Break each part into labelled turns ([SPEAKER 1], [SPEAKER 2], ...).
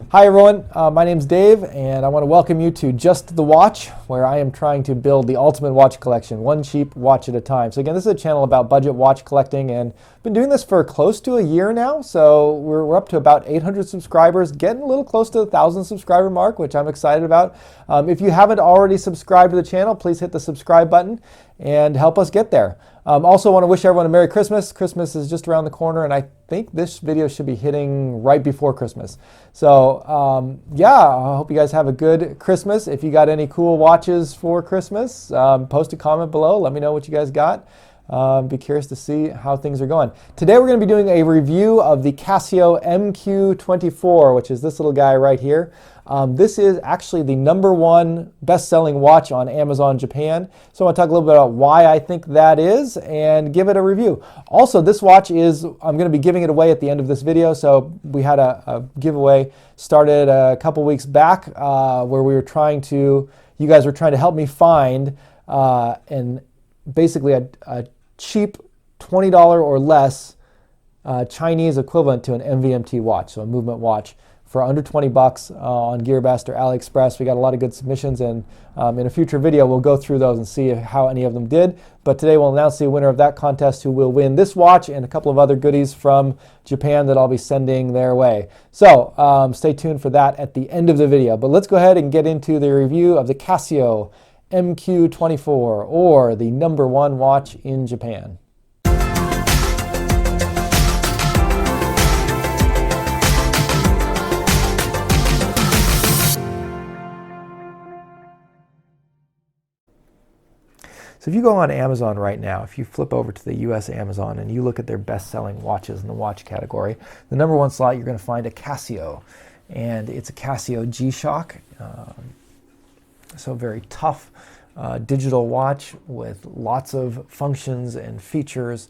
[SPEAKER 1] Hi everyone, my name's Dave and I want to welcome you to Just the Watch, where I am trying to build the ultimate watch collection, one cheap watch at a time. So again, this is a channel about budget watch collecting, and I've been doing this for close to a year now. So we're up to about 800 subscribers, getting a little close to the 1,000 subscriber mark, which I'm excited about. If you haven't already subscribed to the channel, please hit the subscribe button and help us get there. Also want to wish everyone a Merry Christmas. Christmas is just around the corner, and I think this video should be hitting right before Christmas. So yeah, I hope you guys have a good Christmas. If you got any cool watches for Christmas, post a comment below. Let me know what you guys got. Be curious to see how things are going. Today we're going to be doing a review of the Casio MQ-24, which is this little guy right here. This is actually the #1 best-selling watch on Amazon Japan. So I want to talk a little bit about why I think that is and give it a review. Also, this watch is, I'm going to be giving it away at the end of this video. So we had a giveaway started a couple weeks back where we were trying to, you guys were trying to help me find basically a cheap $20 or less Chinese equivalent to an MVMT watch, so a movement watch, for under 20 bucks on GearBest or AliExpress. We got a lot of good submissions, and in a future video we'll go through those and see how any of them did. But today we'll announce the winner of that contest, who will win this watch and a couple of other goodies from Japan that I'll be sending their way. So stay tuned for that at the end of the video. But let's go ahead and get into the review of the Casio MQ-24, or the #1 watch in Japan. So if you go on Amazon right now, if you flip over to the US Amazon and you look at their best-selling watches in the watch category, the #1 slot, you're going to find a Casio, and it's a Casio G-Shock. So very tough digital watch with lots of functions and features.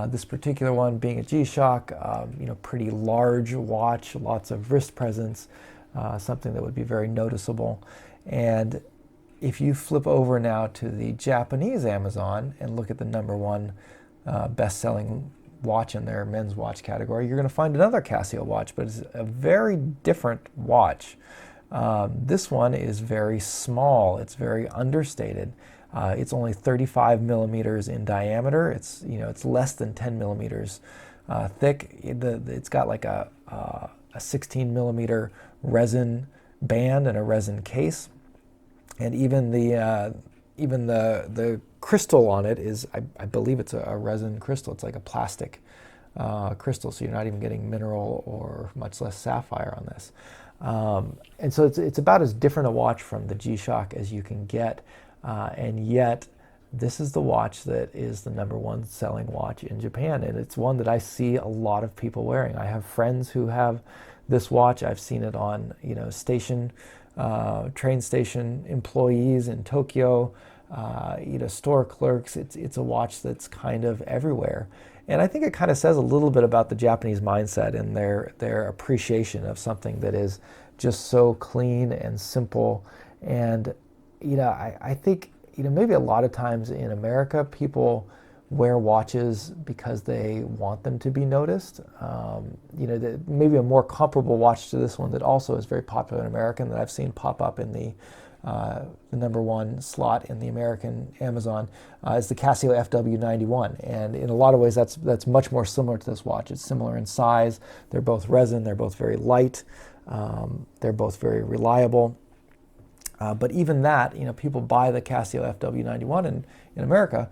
[SPEAKER 1] This particular one being a G-Shock, pretty large watch, lots of wrist presence, something that would be very noticeable. And if you flip over now to the Japanese Amazon and look at the #1 best-selling watch in their men's watch category, you're going to find another Casio watch, but it's a very different watch. This one is very small. It's very understated. It's only 35 millimeters in diameter. It's less than 10 millimeters thick. It's got like a 16 millimeter resin band and a resin case. And even the crystal on it is, I believe it's a resin crystal. It's like a plastic crystal, so you're not even getting mineral or much less sapphire on this. And so it's about as different a watch from the G-Shock as you can get, and yet this is the watch that is the #1 selling watch in Japan, and it's one that I see a lot of people wearing. I have friends who have this watch. I've seen it on train station employees in Tokyo, store clerks. It's a watch that's kind of everywhere. And I think it kind of says a little bit about the Japanese mindset and their appreciation of something that is just so clean and simple. And I think maybe a lot of times in America people wear watches because they want them to be noticed. Maybe a more comparable watch to this one that also is very popular in America and that I've seen pop up in the #1 slot in the American Amazon is the Casio FW91, and in a lot of ways that's much more similar to this watch. It's similar in size. They're both resin. They're both very light. They're both very reliable. But even that, people buy the Casio FW91 in America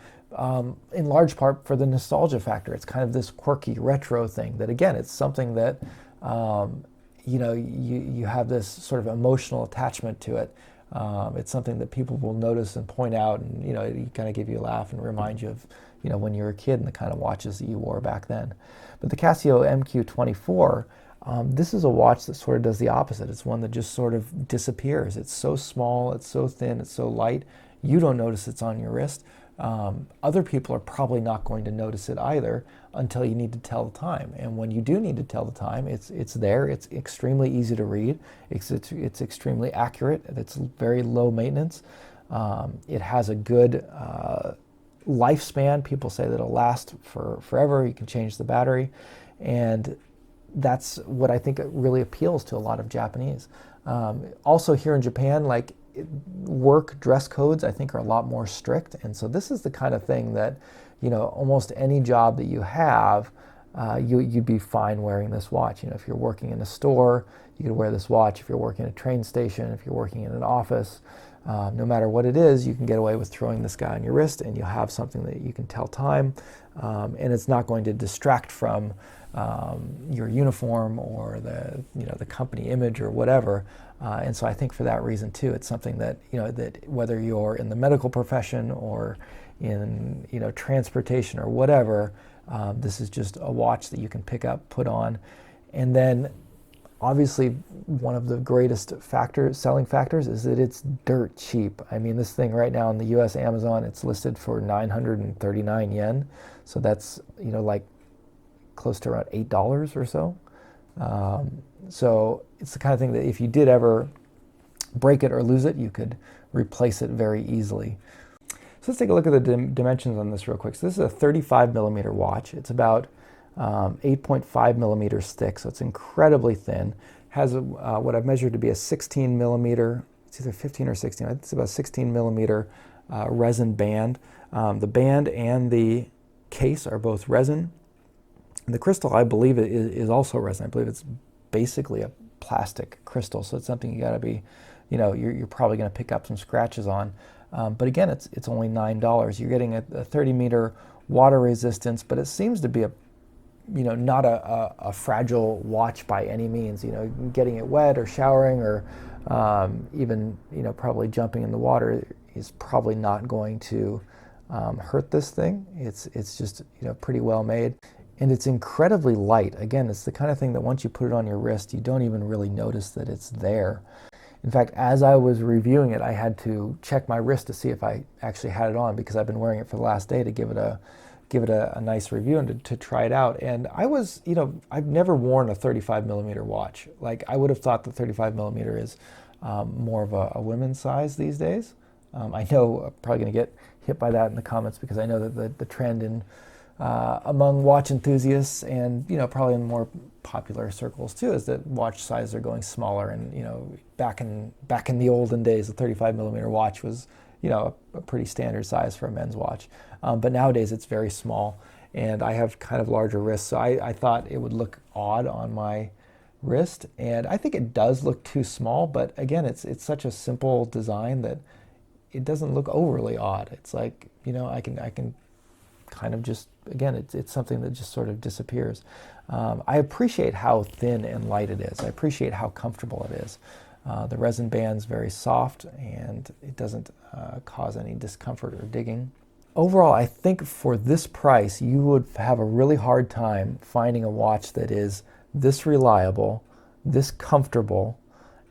[SPEAKER 1] in large part for the nostalgia factor. It's kind of this quirky retro thing that, again, it's something that you have this sort of emotional attachment to it. It's something that people will notice and point out, and it kind of give you a laugh and remind you of when you were a kid and the kind of watches that you wore back then. But the Casio MQ-24, this is a watch that sort of does the opposite. It's one that just sort of disappears. It's so small, it's so thin, it's so light, you don't notice it's on your wrist. Other people are probably not going to notice it either until you need to tell the time. And when you do need to tell the time, it's there. It's extremely easy to read. It's extremely accurate. It's very low maintenance. It has a good lifespan. People say that it'll last for forever. You can change the battery. And that's what I think really appeals to a lot of Japanese. Also here in Japan, like work dress codes, I think are a lot more strict. And so this is the kind of thing that, you know, almost any job that you have, you'd be fine wearing this watch. You know, if you're working in a store, you could wear this watch. If you're working at a train station, if you're working in an office, no matter what it is, you can get away with throwing this guy on your wrist, and you'll have something that you can tell time, and it's not going to distract from your uniform or the company image or whatever. And so I think for that reason too, it's something that, you know, that whether you're in the medical profession or in, you know, transportation or whatever, this is just a watch that you can pick up, put on. And then obviously one of the greatest selling factors is that it's dirt cheap. I mean, this thing right now on the US Amazon, it's listed for 939 yen. So that's, you know, like close to around $8 or so. So it's the kind of thing that if you did ever break it or lose it, you could replace it very easily. So let's take a look at the dimensions on this real quick. So this is a 35 millimeter watch. It's about 8.5 millimeters thick, so it's incredibly thin. Has what I've measured to be a 16 millimeter, it's either 15 or 16, I think it's about 16 millimeter resin band. The band and the case are both resin. And the crystal, I believe, is also resin. I believe it's basically a plastic crystal, so it's something you got to be, you know, you're probably going to pick up some scratches on. But again, it's only $9. You're getting a 30 meter water resistance, but it seems to be not a fragile watch by any means. You know, getting it wet or showering or even, you know, probably jumping in the water is probably not going to hurt this thing. It's just, you know, pretty well made. And it's incredibly light. Again, it's the kind of thing that once you put it on your wrist, you don't even really notice that it's there. In fact, as I was reviewing it, I had to check my wrist to see if I actually had it on, because I've been wearing it for the last day to give it a nice review and to try it out. And I was, you know, I've never worn a 35 millimeter watch. Like, I would have thought that 35 millimeter is more of a women's size these days. I know I'm probably going to get hit by that in the comments, because I know that the trend in among watch enthusiasts and, you know, probably in more popular circles too, is that watch sizes are going smaller. And, you know, back in the olden days, the 35 millimeter watch was, you know, a pretty standard size for a men's watch. But nowadays it's very small, and I have kind of larger wrists, so I thought it would look odd on my wrist, and I think it does look too small. But again, it's such a simple design that it doesn't look overly odd. It's like, you know, I can kind of just, again, it's something that just sort of disappears. I appreciate how thin and light it is. I appreciate how comfortable it is. The resin band's very soft, and it doesn't cause any discomfort or digging. Overall, I think for this price, you would have a really hard time finding a watch that is this reliable, this comfortable,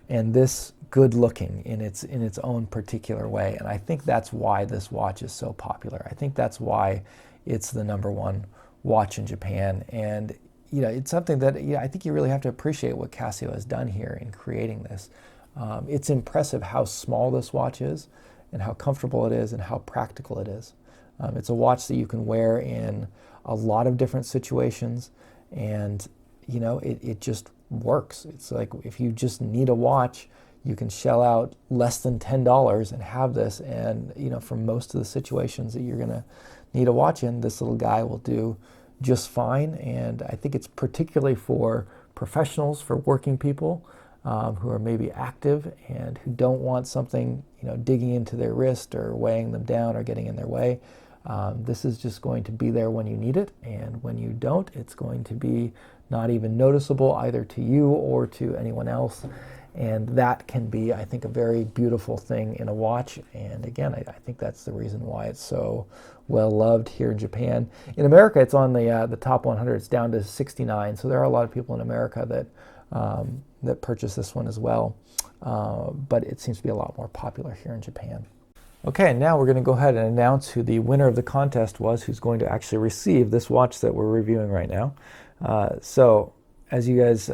[SPEAKER 1] and this good looking in its own particular way. And I think that's why this watch is so popular. I think that's why it's the #1 watch in Japan. And, you know, it's something that, you know, I think you really have to appreciate what Casio has done here in creating this. It's impressive how small this watch is, and how comfortable it is, and how practical it is. It's a watch that you can wear in a lot of different situations, and, you know, it just works. It's like, if you just need a watch, you can shell out less than $10 and have this. And, you know, for most of the situations that you're going to need a watch in, this little guy will do just fine. And I think it's particularly for professionals, for working people who are maybe active and who don't want something, you know, digging into their wrist or weighing them down or getting in their way. This is just going to be there when you need it, and when you don't, it's going to be not even noticeable either to you or to anyone else. And that can be, I think, a very beautiful thing in a watch. And again, I think that's the reason why it's so well loved here in Japan. In America, it's on the top 100. It's down to 69. So there are a lot of people in America that purchase this one as well. But it seems to be a lot more popular here in Japan. Okay, now we're going to go ahead and announce who the winner of the contest was, who's going to actually receive this watch that we're reviewing right now. So, as you guys,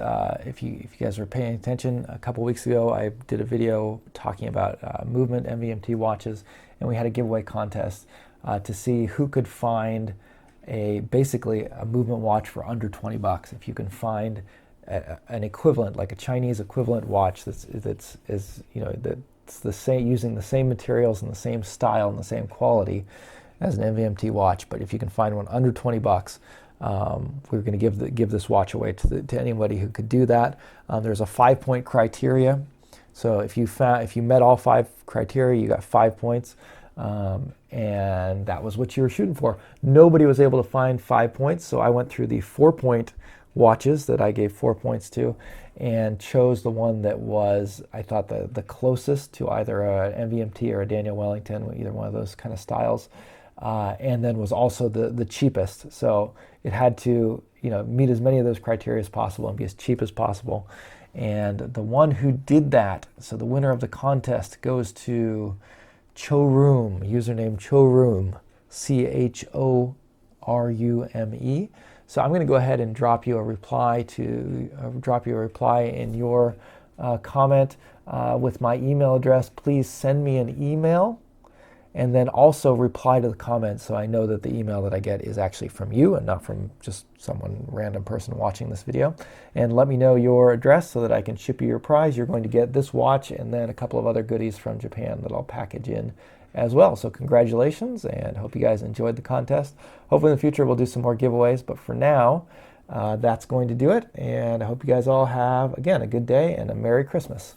[SPEAKER 1] if you guys were paying attention, a couple weeks ago I did a video talking about movement MVMT watches, and we had a giveaway contest to see who could find basically a movement watch for under 20 bucks. If you can find an equivalent, like a Chinese equivalent watch that's the same, using the same materials and the same style and the same quality as an MVMT watch, but if you can find one under 20 bucks, we're going to give this watch away to anybody who could do that. There's a 5-point criteria. So if you met all 5 criteria, you got 5 points, and that was what you were shooting for. Nobody was able to find 5 points, so I went through the 4-point watches that I gave 4 points to, and chose the one that was, I thought, the closest to either an MVMT or a Daniel Wellington, either one of those kind of styles, and then was also the cheapest. So it had to meet as many of those criteria as possible and be as cheap as possible. And the one who did that, so the winner of the contest, goes to Chorume, username Chorume, CHORUME. So I'm going to go ahead and drop you a reply in your comment with my email address. Please send me an email, and then also reply to the comments so I know that the email that I get is actually from you and not from just someone random person watching this video. And let me know your address so that I can ship you your prize. You're going to get this watch and then a couple of other goodies from Japan that I'll package in as well. So congratulations, and hope you guys enjoyed the contest. Hopefully in the future we'll do some more giveaways, but for now, that's going to do it. And I hope you guys all have, again, a good day and a Merry Christmas.